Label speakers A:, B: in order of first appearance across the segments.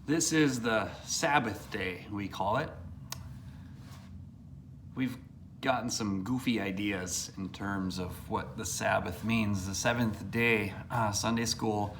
A: This is the Sabbath day, we call it. We've gotten some goofy ideas in terms of what the Sabbath means. The seventh day Sunday school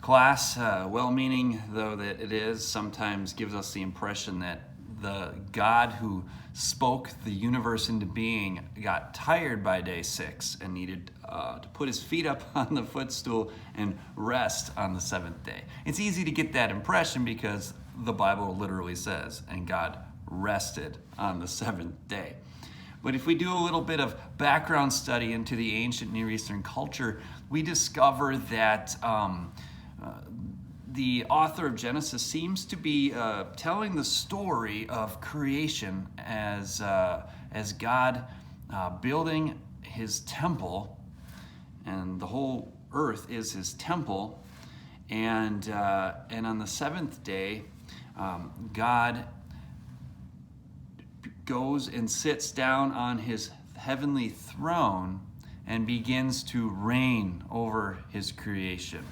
A: class, well-meaning though that it is, sometimes gives us the impression that the God who spoke the universe into being got tired by day 6 and needed to put his feet up on the footstool and rest on the seventh day. It's easy to get that impression because the Bible literally says, and God rested on the seventh day. But if we do a little bit of background study into the ancient Near Eastern culture, we discover that the author of Genesis seems to be telling the story of creation as God building his temple, and the whole earth is his temple. And on the seventh day, God goes and sits down on his heavenly throne and begins to reign over his creation.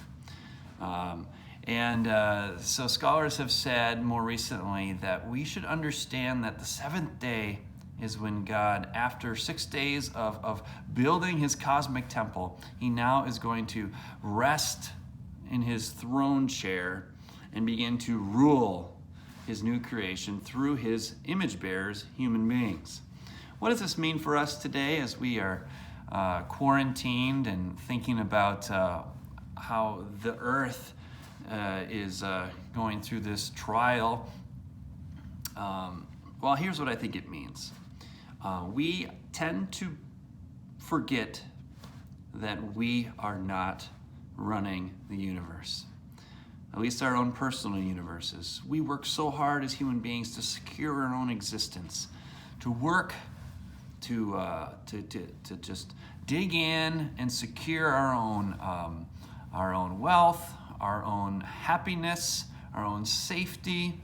A: So scholars have said more recently that we should understand that the seventh day is when God, after 6 days of building his cosmic temple, he now is going to rest in his throne chair and begin to rule his new creation through his image bearers, human beings. What does this mean for us today as we are quarantined and thinking about how the earth is going through this trial? Well, here's what I think it means. We tend to forget that we are not running the universe, at least our own personal universes. We work so hard as human beings to secure our own existence, to work to just dig in and secure our own wealth, our own happiness, our own safety.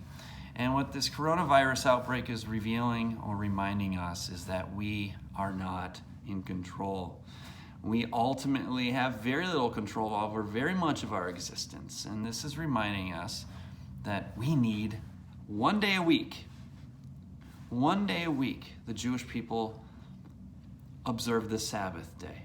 A: And what this coronavirus outbreak is revealing or reminding us is that we are not in control. We ultimately have very little control over very much of our existence. And this is reminding us that we need 1 day a week. 1 day a week, the Jewish people observed the Sabbath day.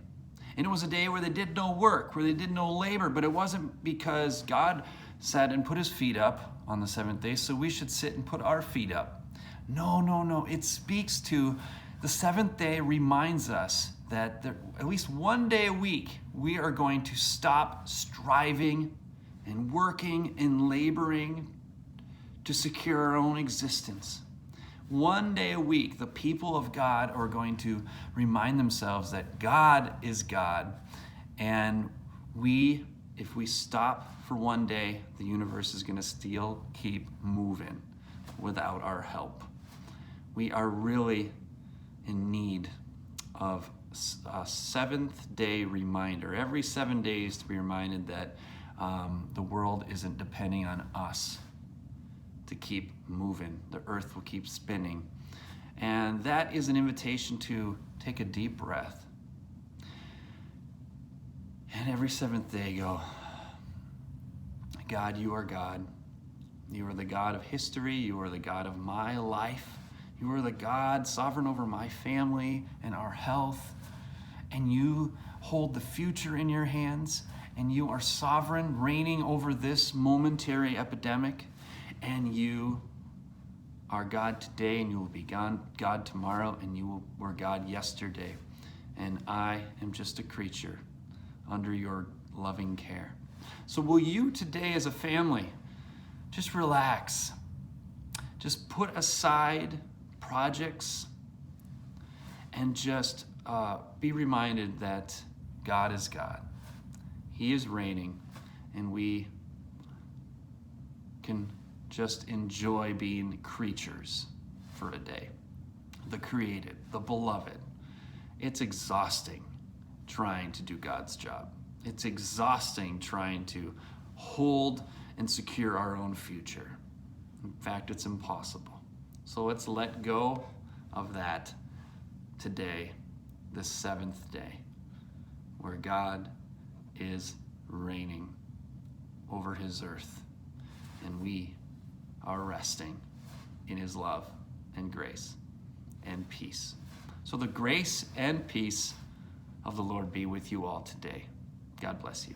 A: And it was a day where they did no work, where they did no labor, but it wasn't because God sat and put his feet up on the seventh day, so we should sit and put our feet up. No. It speaks to the seventh day, reminds us that at least 1 day a week, we are going to stop striving and working and laboring to secure our own existence. 1 day a week, the people of God are going to remind themselves that God is God, and if we stop for 1 day, the universe is going to still keep moving without our help. We are really in need of a seventh day reminder, every 7 days, to be reminded that the world isn't depending on us to keep moving. The earth will keep spinning. And that is an invitation to take a deep breath. And every seventh day go, God, you are God. You are the God of history. You are the God of my life. You are the God sovereign over my family and our health. And you hold the future in your hands. And you are sovereign, reigning over this momentary epidemic. And you are God today, and you will be God tomorrow, and you were God yesterday. And I am just a creature under your loving care. So will you today as a family just relax? Just put aside projects and just be reminded that God is God. He is reigning, and we can just enjoy being creatures for a day. The created, the beloved. It's exhausting trying to do God's job. It's exhausting trying to hold and secure our own future. In fact, it's impossible. So let's let go of that today, the seventh day, where God is reigning over his earth, and we are resting in his love and grace and peace. So the grace and peace of the Lord be with you all today. God bless you.